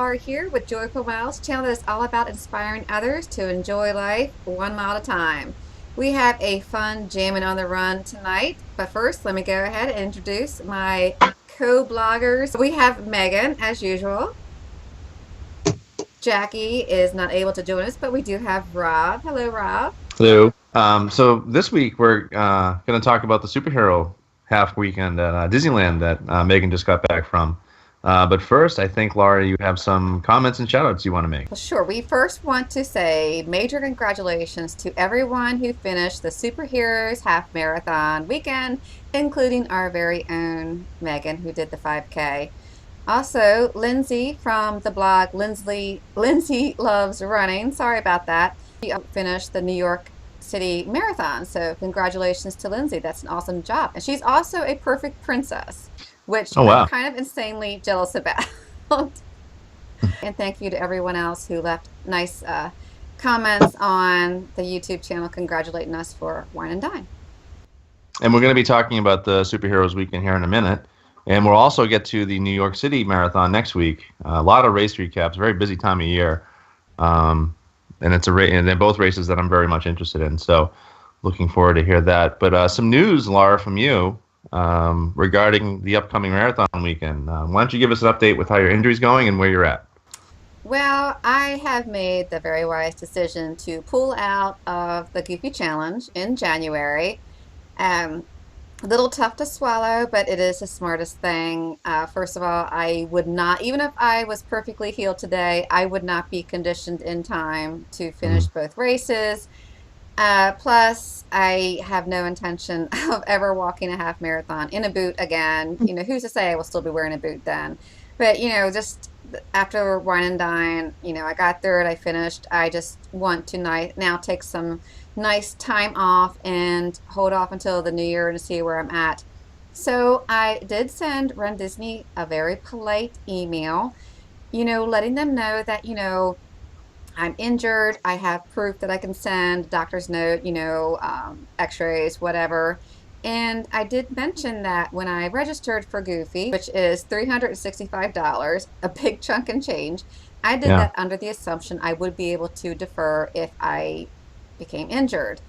Lara here with Joyful Miles, channel that is all about inspiring others to enjoy life 1 mile at a time. We have a fun Jammin' on the Run tonight, but first let me go ahead and introduce my co-bloggers. We have Megan, as usual. Jackie is not able to join us, but we do have Rob. Hello, Rob. Hello. So this week we're going to talk about the superhero half weekend at Disneyland that Megan just got back from. But first, I think, Laura, you have some comments and shout-outs you want to make. Well, sure. We first want to say major congratulations to everyone who finished the Superheroes Half Marathon weekend, including our very own Megan, who did the 5K. Also, Lindsay from the blog Lindsay Loves Running. Sorry about that. She finished the New York City Marathon. So congratulations to Lindsay. That's an awesome job. And she's also a perfect princess, which Oh, I'm wow. kind of insanely jealous about. And thank you to everyone else who left nice comments on the YouTube channel congratulating us for Wine and Dine. And we're going to be talking about the superheroes weekend here in a minute. And we'll also get to the New York City Marathon next week. A lot of race recaps, very busy time of year. And it's and they're both races that I'm very much interested in. So looking forward to hear that. But some news, Laura, from you regarding the upcoming marathon weekend. Why don't you give us an update with how your injury's going and where you're at? Well, I have made the very wise decision to pull out of the Goofy Challenge in January. A little tough to swallow, but it is the smartest thing. First of all, I would not, even if I was perfectly healed today, I would not be conditioned in time to finish both races. Plus, I have no intention of ever walking a half marathon in a boot again. You know, who's to say I will still be wearing a boot then? But, you know, just after Wine and Dine, you know, I got through it, I finished. I just want to now take some nice time off and hold off until the new year to see where I'm at. So I did send runDisney a very polite email, you know, letting them know that, you know, I'm injured. I have proof that I can send, doctor's note, you know, x-rays, whatever. And I did mention that when I registered for Goofy, which is $365, a big chunk and change, I did Yeah. that under the assumption I would be able to defer if I became injured.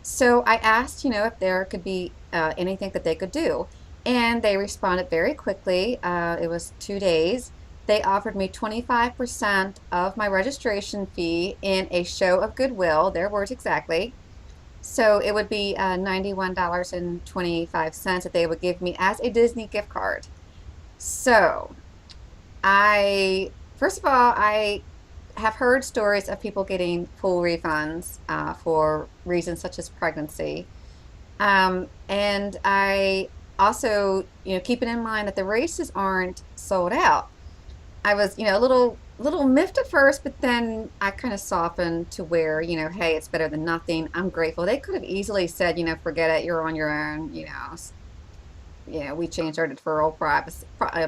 So I asked, you know, if there could be anything that they could do. And they responded very quickly. It was 2 days. They offered me 25% of my registration fee in a show of goodwill, their words exactly. So it would be $91.25 that they would give me as a Disney gift card. So first of all, I have heard stories of people getting full refunds for reasons such as pregnancy. And I also, you know, keeping in mind that the races aren't sold out. I was, you know, a little miffed at first, but then I kind of softened to where, you know, hey, it's better than nothing. I'm grateful. They could have easily said, you know, forget it, you're on your own, you know. We changed our deferral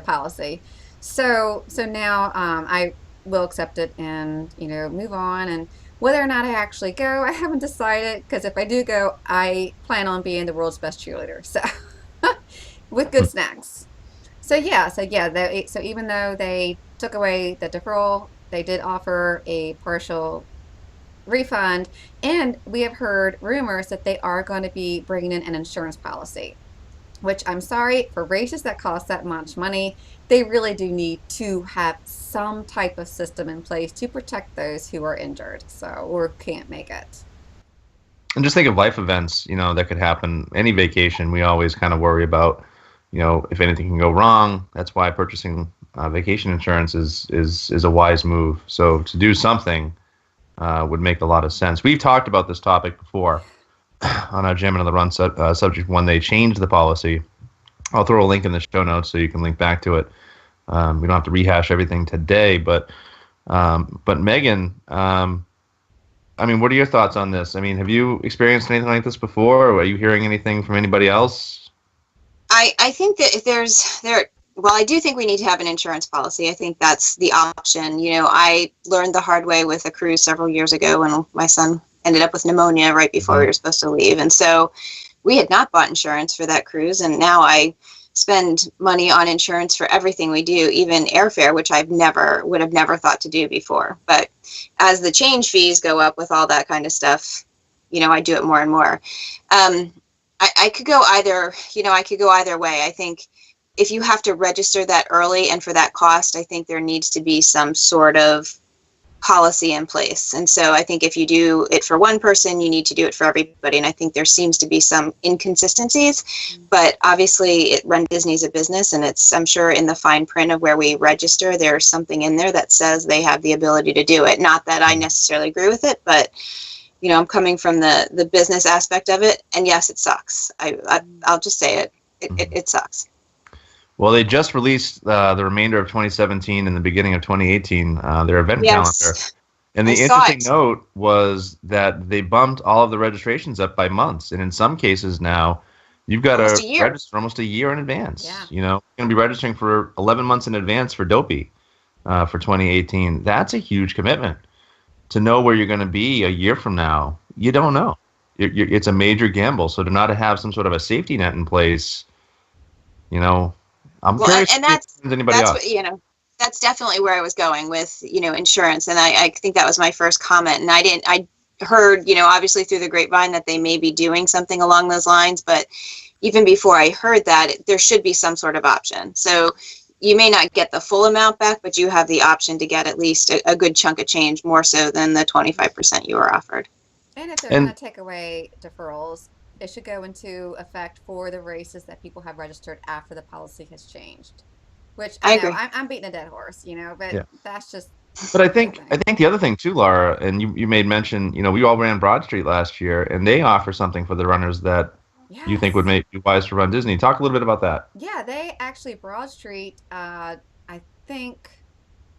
policy. So now I will accept it and, you know, move on. And whether or not I actually go, I haven't decided, because if I do go, I plan on being the world's best cheerleader. So with good snacks. So even though they took away the deferral, they did offer a partial refund, and we have heard rumors that they are going to be bringing in an insurance policy, which I'm sorry, for races that cost that much money, they really do need to have some type of system in place to protect those who are injured, or can't make it. And just think of life events, you know, that could happen. Any vacation, we always kind of worry about, you know, if anything can go wrong. That's why purchasing vacation insurance is a wise move. So to do something would make a lot of sense. We've talked about this topic before on our Jammin' on the Run subject when they changed the policy. I'll throw a link in the show notes so you can link back to it. We don't have to rehash everything today, but Megan, I mean, what are your thoughts on this? I mean, have you experienced anything like this before? Or are you hearing anything from anybody else? I think that if well, I do think we need to have an insurance policy. I think that's the option. You know, I learned the hard way with a cruise several years ago when my son ended up with pneumonia right before we were supposed to leave. And so we had not bought insurance for that cruise. And now I spend money on insurance for everything we do, even airfare, which would have never thought to do before. But as the change fees go up with all that kind of stuff, I do it more and more. I could go either, I could go either way. I think if you have to register that early and for that cost, I think there needs to be some sort of policy in place. And so I think if you do it for one person, you need to do it for everybody. And I think there seems to be some inconsistencies, but obviously runDisney's a business, and I'm sure in the fine print of where we register, there's something in there that says they have the ability to do it. Not that I necessarily agree with it, but I'm coming from the business aspect of it. And yes, it sucks. I'll just say it. It sucks. Well, they just released the remainder of 2017 and the beginning of 2018, their event calendar. And the interesting note was that they bumped all of the registrations up by months. And in some cases now, you've got to register almost a year in advance. Yeah. You're going to be registering for 11 months in advance for Dopey for 2018. That's a huge commitment. To know where you're going to be a year from now, you don't know. It's a major gamble. So to not have some sort of a safety net in place, I'm curious. And that's definitely where I was going with, insurance. And I think that was my first comment. And I heard, obviously through the grapevine that they may be doing something along those lines. But even before I heard that, there should be some sort of option. So you may not get the full amount back, but you have the option to get at least a good chunk of change, more so than the 25% you were offered. And if they're going to take away deferrals, it should go into effect for the races that people have registered after the policy has changed. Which I know, agree. I'm beating a dead horse, but that's just. But I think the other thing too, Lara, and you made mention, we all ran Broad Street last year, and they offer something for the runners that you think would make you wise to runDisney. Talk a little bit about that. Yeah, they actually Broad Street. I think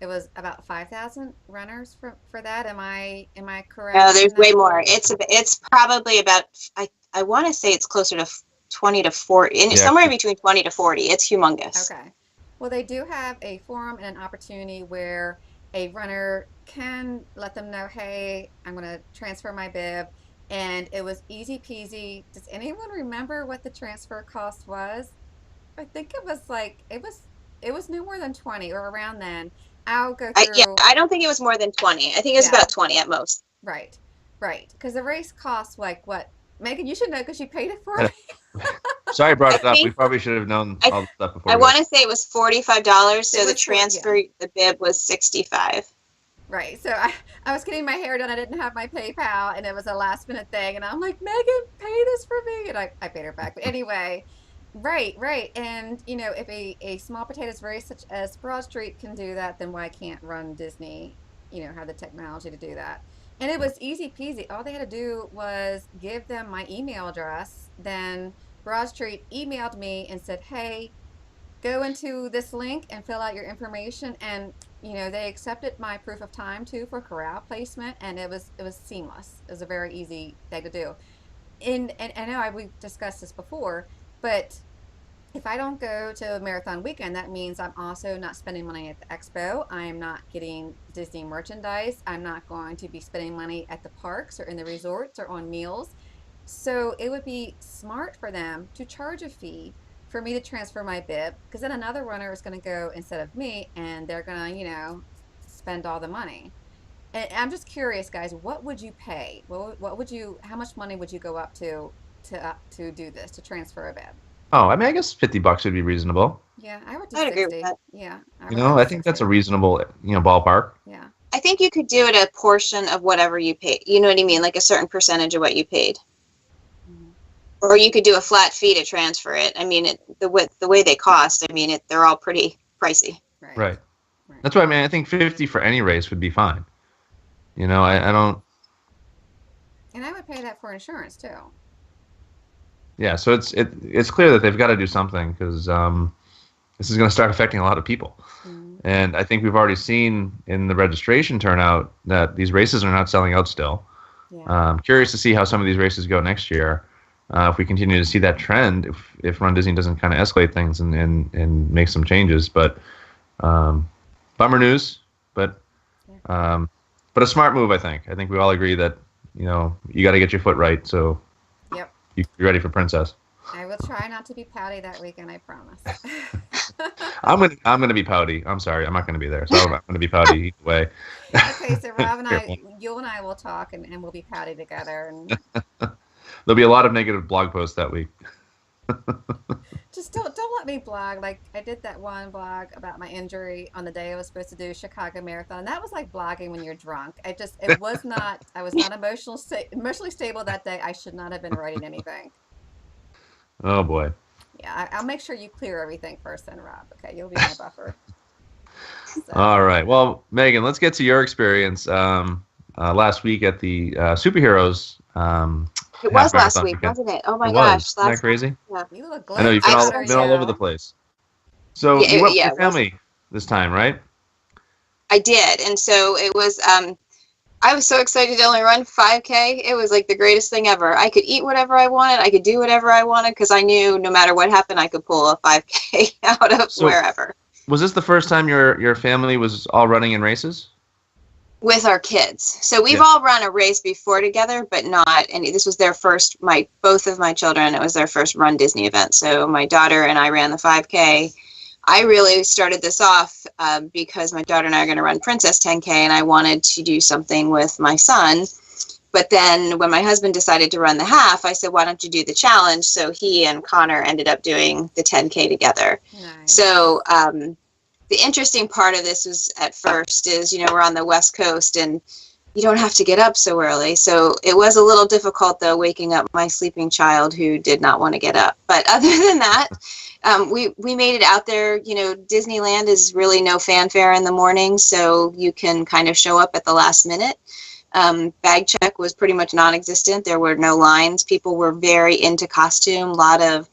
it was about 5,000 runners for that. Am I correct? No, there's way more. It's probably about. I want to say it's closer to 20 to 40, somewhere between 20 to 40. It's humongous. Okay. Well, they do have a forum and an opportunity where a runner can let them know, hey, I'm going to transfer my bib. And it was easy peasy. Does anyone remember what the transfer cost was? I think it was it was no more than 20 or around then. I'll go through. I don't think it was more than 20. I think it was about 20 at most. Right. Because the race costs what? Megan, you should know because you paid it for me. Sorry I brought it up. We probably should have known all the stuff before. I want to say it was $45, so the transfer, the bib was $65. Right. So I was getting my hair done. I didn't have my PayPal, and it was a last minute thing. And I'm like, Megan, pay this for me. And I paid her back. But anyway, right. And, if a small potatoes race such as Broad Street can do that, then why can't runDisney, have the technology to do that? And it was easy peasy. All they had to do was give them my email address. Then Broad Street emailed me and said, hey, go into this link and fill out your information. And, they accepted my proof of time too for corral placement. And it was seamless. It was a very easy thing to do. And I know we've discussed this before, but if I don't go to Marathon Weekend, that means I'm also not spending money at the expo. I'm not getting Disney merchandise. I'm not going to be spending money at the parks or in the resorts or on meals. So it would be smart for them to charge a fee for me to transfer my bib, because then another runner is going to go instead of me, and they're going to, spend all the money. And I'm just curious, guys, what would you pay? What would you? How much money would you go up to do this, to transfer a bib? Oh, I guess $50 would be reasonable. Yeah, I would do I'd 60. agree with that. Yeah. I think that's a reasonable, ballpark. Yeah. I think you could do it a portion of whatever you paid. You know what I mean? Like a certain percentage of what you paid. Mm-hmm. Or you could do a flat fee to transfer it. I mean, the way they cost, they're all pretty pricey. Right. That's why I think 50 for any race would be fine. I don't. And I would pay that for insurance too. Yeah, so it's clear that they've got to do something, because this is going to start affecting a lot of people. Mm-hmm. And I think we've already seen in the registration turnout that these races are not selling out still. Yeah. Curious to see how some of these races go next year. If we continue to see that trend, if runDisney doesn't kind of escalate things and make some changes. But bummer news, but a smart move, I think. I think we all agree that, you got to get your foot right. So. You're ready for Princess. I will try not to be pouty that weekend, I promise. I'm gonna be pouty. I'm sorry, I'm not gonna be there, so I'm gonna be pouty either way. Okay, so Rob and Careful. you and I will talk and we'll be pouty together and There'll be a lot of negative blog posts that week. just don't let me blog. Like I did that one blog about my injury on the day I was supposed to do Chicago Marathon. That was like blogging when you're drunk. It was not I was not emotionally stable that day. I should not have been writing anything. Oh boy. Yeah, I'll make sure you clear everything first then, Rob. Okay, you'll be my buffer. So, All right. Well, Megan, let's get to your experience last week at the superheroes It half was last marathon week, weekend. wasn't it? Oh It my was. gosh, Isn't that last week. crazy? Yeah. you look I know glow you've I powder, been all over spent the you. place. So yeah, you went with yeah, your it was. family this time, right? I did, and so it was. I was so excited to only run 5K. It was like the greatest thing ever. I could eat whatever I wanted. I could do whatever I wanted because I knew no matter what happened, I could pull a 5K out of So wherever was this the first time your family was all running in races? with our kids. So we've Yeah. all run a race before together, but not any. This was their first. Both of my children. It was their first Run Disney event. So my daughter and I ran the 5K. I really started this off because my daughter and I are going to run Princess 10K, and I wanted to do something with my son. But then when my husband decided to run the half, I said, why don't you do the challenge? So he and Connor ended up doing the 10K together. Nice. So the interesting part of this was at first is, we're on the West Coast and you don't have to get up so early. So it was a little difficult, though, waking up my sleeping child who did not want to get up. But other than that, we made it out there. Disneyland is really no fanfare in the morning, so you can kind of show up at the last minute. Bag check was pretty much non-existent. There were no lines. People were very into costume. A lot of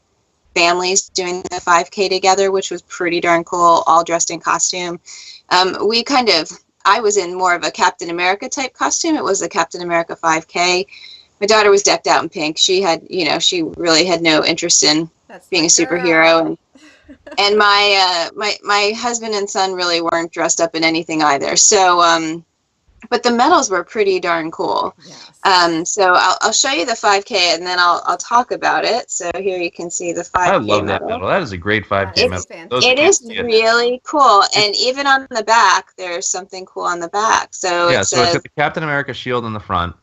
families doing the 5K together, which was pretty darn cool, all dressed in costume. I was in more of a Captain America type costume. It was the Captain America 5K. My daughter was decked out in pink. She had, she really had no interest in That's being a the superhero. girl. And my husband and son really weren't dressed up in anything either. So, but the medals were pretty darn cool. Yes. So I'll show you the 5K and then I'll talk about it. So here you can see the I 5K love that medal. medal. That is a great That 5K is a medal. It's Those that it can't is fantastic see it. medal. really cool, It- and even on the back, there's something cool on the back. So yeah, it so it's says, got the Captain America shield in the front.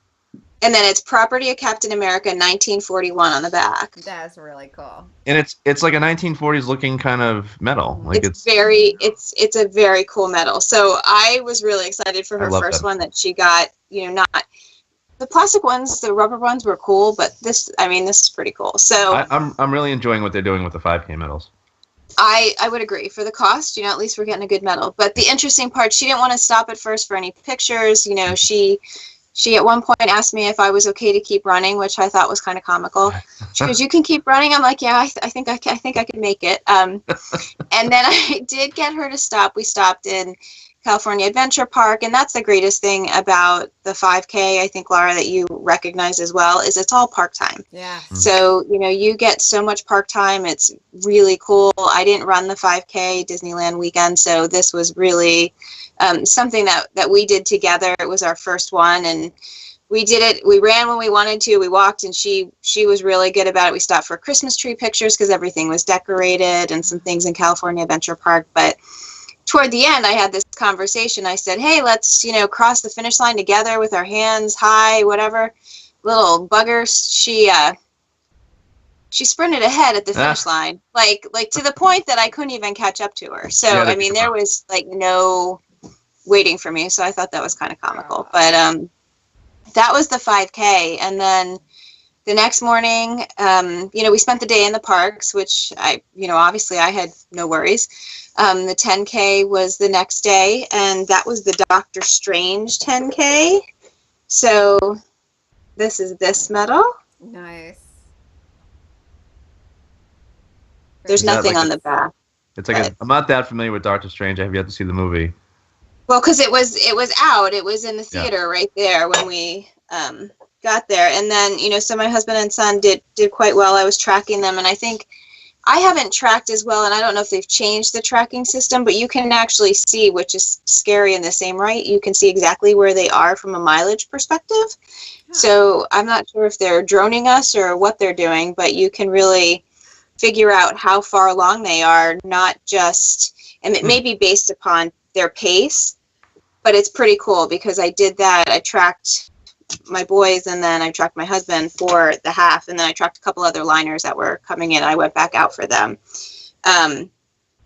and then it's property of Captain America, 1941 on the back. That's really cool. And it's like a 1940s looking kind of medal. Like It's a very cool medal. So I was really excited for I her love first that. one that she got. Not the plastic ones, the rubber ones were cool, but this is pretty cool. So I'm really enjoying what they're doing with the 5K medals. I would agree for the cost. At least we're getting a good medal. But the interesting part, she didn't want to stop at first for any pictures. She at one point asked me if I was okay to keep running, which I thought was kind of comical. She goes, "You can keep running." I'm like, "Yeah, I think I can make it." And then I did get her to stop. We stopped in California Adventure Park, and that's the greatest thing about the 5K. I think, Lara, that you recognize as well, is it's all park time. Yeah. So, you get so much park time. It's really cool. I didn't run the 5K Disneyland weekend, so this was really something that we did together. It was our first one, and we did it. We ran when we wanted to. We walked, and she was really good about it. We stopped for Christmas tree pictures because everything was decorated and some things in California Adventure Park. But toward the end, I had this conversation. I said, "Hey, let's cross the finish line together with our hands high, whatever." Little bugger, she sprinted ahead at the finish line, like to the point that I couldn't even catch up to her. So Yeah, I mean, there was like no waiting for me. So I thought that was kind of comical. But that was the 5K, and then the next morning, we spent the day in the parks, which obviously I had no worries. The 10K was the next day, and that was the Doctor Strange 10K. So this is this medal. Nice. There's Is that nothing like on the back. It's like I'm not that familiar with Doctor Strange. I have yet to see the movie. Well, because it was out. It was in the theater right there when we got there. And then, so my husband and son did quite well. I was tracking them, and I think I haven't tracked as well, and I don't know if they've changed the tracking system, but you can actually see, which is scary in the same right, you can see exactly where they are from a mileage perspective. Huh. So I'm not sure if they're droning us or what they're doing, but you can really figure out how far along they are, not just, and it may be based upon their pace, but it's pretty cool because I did that. I tracked my boys, and then I tracked my husband for the half, and then I tracked a couple other liners that were coming in. I went back out for them. And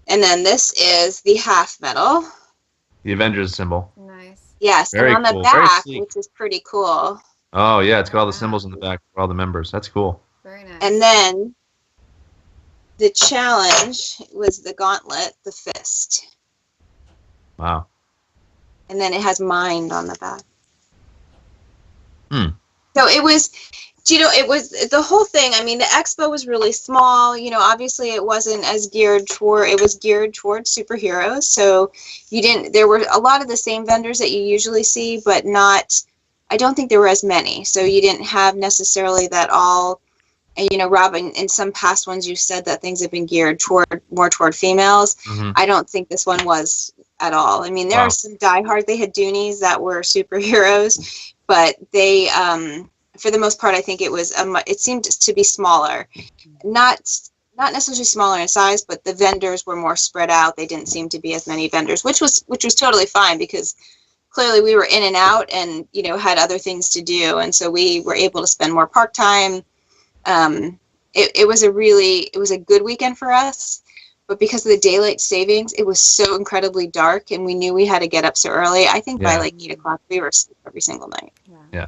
then this is the half medal. The Avengers symbol. Nice. Yes, Very and on cool. the Very back, sleek. which is pretty cool. Oh yeah, it's got all the Wow. symbols in the back for all the members. That's cool. Very nice. And then the challenge was the gauntlet, the fist. Wow. And then it has mind on the back. Hmm. So it was, it was the whole thing. I mean, the expo was really small. Obviously it wasn't as it was geared towards superheroes. So there were a lot of the same vendors that you usually see, but I don't think there were as many. So you didn't have necessarily that all, and Rob, in some past ones you said that things have been geared more toward females. Mm-hmm. I don't think this one was at all. I mean, there are some diehard, they had Doonies that were superheroes, but they, for the most part, I think it seemed to be smaller, not necessarily smaller in size, but the vendors were more spread out. They didn't seem to be as many vendors, which was totally fine because clearly we were in and out and, had other things to do. And so we were able to spend more park time. It was a good weekend for us, but because of the daylight savings, it was so incredibly dark and we knew we had to get up so early. I think by like 8 o'clock, we were asleep every single night. Yeah.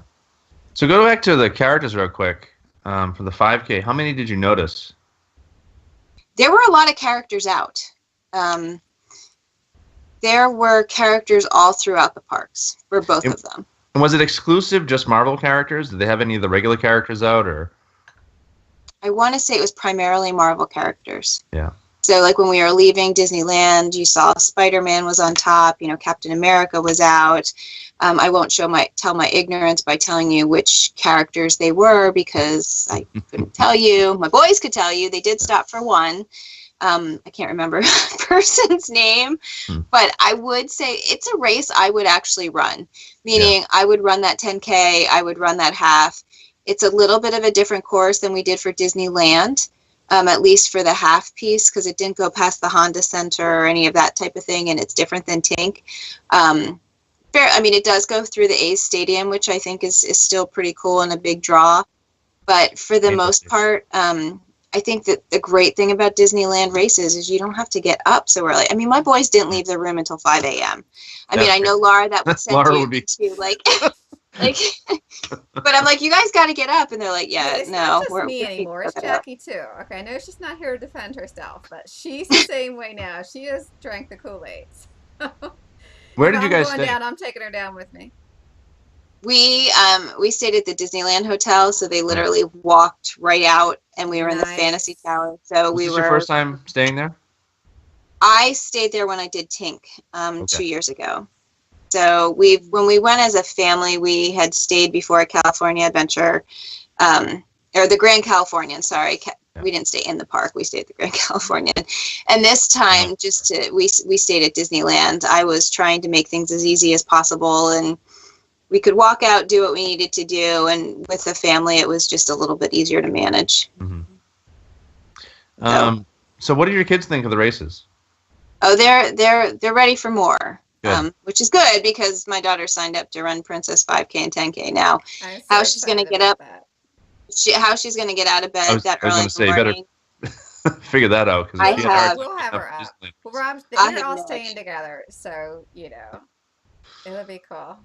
So go back to the characters real quick. For the 5K, how many did you notice? There were a lot of characters out. There were characters all throughout the parks for both of them. And was it exclusive, just Marvel characters? Did they have any of the regular characters out, or? I want to say it was primarily Marvel characters. Yeah. So like when we were leaving Disneyland, you saw Spider-Man was on top, Captain America was out. I won't tell my ignorance by telling you which characters they were because I couldn't tell you. My boys could tell you. They did stop for one. I can't remember the person's name, but I would say it's a race I would actually run, meaning I would run that 10K, I would run that half. It's a little bit of a different course than we did for Disneyland, at least for the half piece, because it didn't go past the Honda Center or any of that type of thing, and it's different than Tink. It does go through the A's Stadium, which I think is still pretty cool and a big draw. But for the most part, I think that the great thing about Disneyland races is you don't have to get up so early. I mean, my boys didn't leave their room until 5 a.m. I know, Lara, that would send Lara you would be to, but I'm like, you guys got to get up. And they're like, It's no. not just me anymore. It's Jackie, too. Okay, I know she's not here to defend herself, but she's the same way now. She has drank the Kool-Aid. Where did you guys stay? I'm taking her down with me. We stayed at the Disneyland Hotel, so they literally walked right out, and we were in the Fantasy Tower. So Was this your first time staying there? I stayed there when I did Tink 2 years ago. So when we went as a family, we had stayed before at California Adventure, or the Grand Californian. Sorry, we didn't stay in the park. We stayed at the Grand Californian, and this time we stayed at Disneyland. I was trying to make things as easy as possible, and we could walk out, do what we needed to do, and with the family, it was just a little bit easier to manage. Mm-hmm. So what do your kids think of the races? Oh, they're ready for more, which is good because my daughter signed up to run Princess 5K and 10K now. How she's going to get up? How she's going to get out of bed that early in the morning? Better figure that out. We'll have her up. Well, Rob, they're all staying together, so it'll be cool.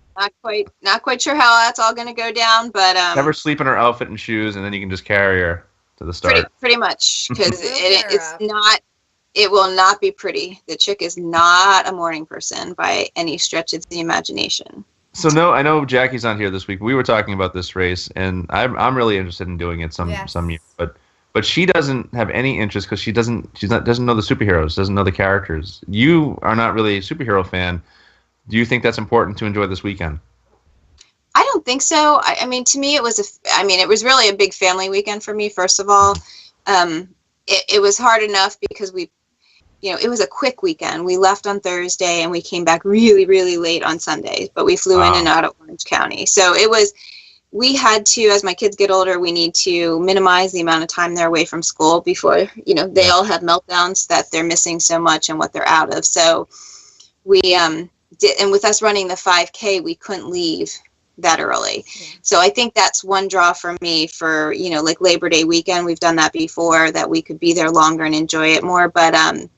Not quite sure how that's all going to go down, but have her sleep in her outfit and shoes, and then you can just carry her to the start. Pretty much, because it will not be pretty. The chick is not a morning person by any stretch of the imagination. So I know Jackie's on here this week. We were talking about this race, and I'm really interested in doing it some year, but she doesn't have any interest because she doesn't know the superheroes, doesn't know the characters. You are not really a superhero fan. Do you think that's important to enjoy this weekend? I don't think so. I mean, to me, it was really a big family weekend for me. First of all, it was hard enough because it was a quick weekend. We left on Thursday and we came back really, really late on Sunday, but we flew in and Wow. out of Orange County. So we had to, as my kids get older, we need to minimize the amount of time they're away from school before, they Yeah. all have meltdowns that they're missing so much and what they're out of. So we did, and with us running the 5K, we couldn't leave that early. Yeah. So I think that's one draw for me for, like Labor Day weekend. We've done that before, that we could be there longer and enjoy it more. But I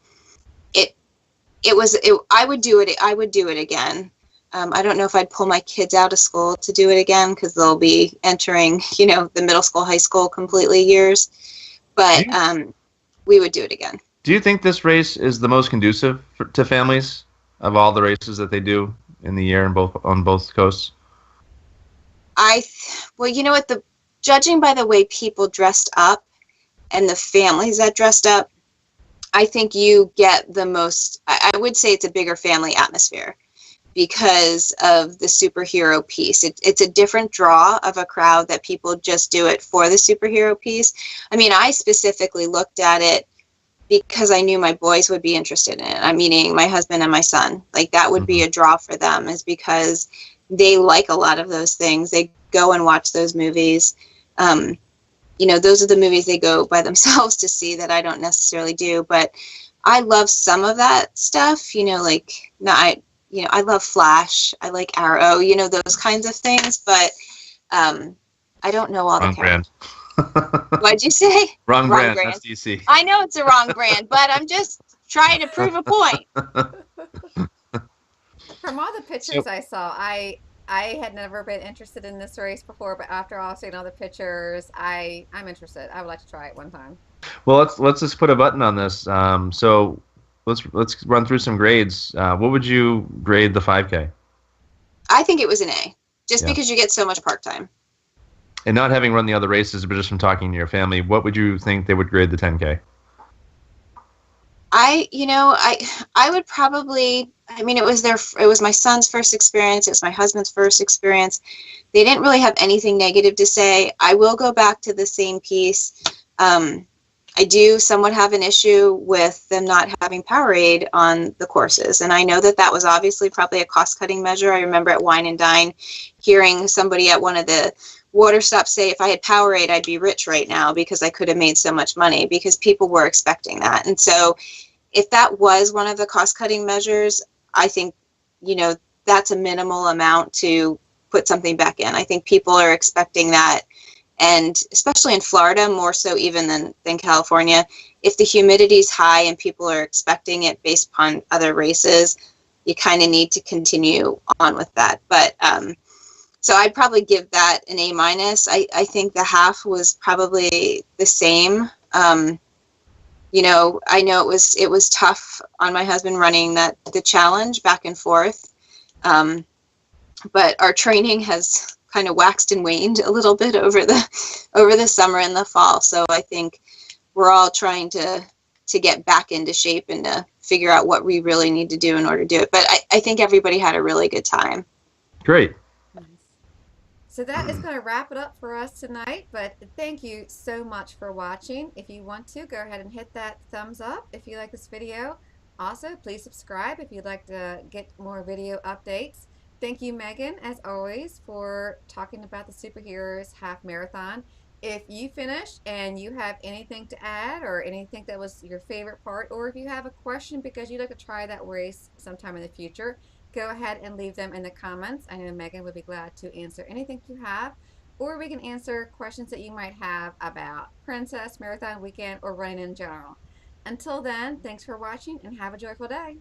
would do it. I would do it again. I don't know if I'd pull my kids out of school to do it again, because they'll be entering, the middle school, high school completely years. But we would do it again. Do you think this race is the most conducive to families of all the races that they do in the year on both coasts? Well, you know what? Judging by the way people dressed up and the families that dressed up, I think you get the most. I would say it's a bigger family atmosphere because of the superhero piece. It's a different draw of a crowd that people just do it for the superhero piece. I mean, I specifically looked at it because I knew my boys would be interested in it. I'm meaning my husband and my son. Like, that would be a draw for them, is because they like a lot of those things. They go and watch those movies. Those are the movies they go by themselves to see that I don't necessarily do. But I love some of that stuff, I love Flash. I like Arrow, those kinds of things. But I don't know all Wrong the characters. brand. What'd you say? Wrong brand. That's DC. I know it's the wrong brand, but I'm just trying to prove a point. From all the pictures I saw, I had never been interested in this race before, but after all seeing all the pictures, I'm interested. I would like to try it one time. Well, let's just put a button on this. So let's run through some grades. What would you grade the 5K? I think it was an A, just Yeah. because you get so much park time. And not having run the other races, but just from talking to your family, what would you think they would grade the 10K? I would probably, it was my son's first experience. It was my husband's first experience. They didn't really have anything negative to say. I will go back to the same piece. I do somewhat have an issue with them not having Powerade on the courses. And I know that was obviously probably a cost-cutting measure. I remember at Wine and Dine hearing somebody at one of the water stops say, if I had Powerade, I'd be rich right now because I could have made so much money, because people were expecting that. And so if that was one of the cost-cutting measures, I think, that's a minimal amount to put something back in. I think people are expecting that. And especially in Florida, more so even than California, if the humidity is high and people are expecting it based upon other races, you kind of need to continue on with that. But so I'd probably give that an A minus. I think the half was probably the same. I know it was tough on my husband running the challenge back and forth. But our training has kind of waxed and waned a little bit over the summer and the fall. So I think we're all trying to get back into shape and to figure out what we really need to do in order to do it. But I think everybody had a really good time. Great. Nice. So that is going to wrap it up for us tonight, but thank you so much for watching. If you want to, go ahead and hit that thumbs up if you like this video. Also, please subscribe if you'd like to get more video updates. Thank you, Megan, as always, for talking about the Superheroes Half Marathon. If you finished and you have anything to add or anything that was your favorite part, or if you have a question because you'd like to try that race sometime in the future, go ahead and leave them in the comments. I know Megan would be glad to answer anything you have, or we can answer questions that you might have about Princess, Marathon Weekend, or running in general. Until then, thanks for watching and have a joyful day.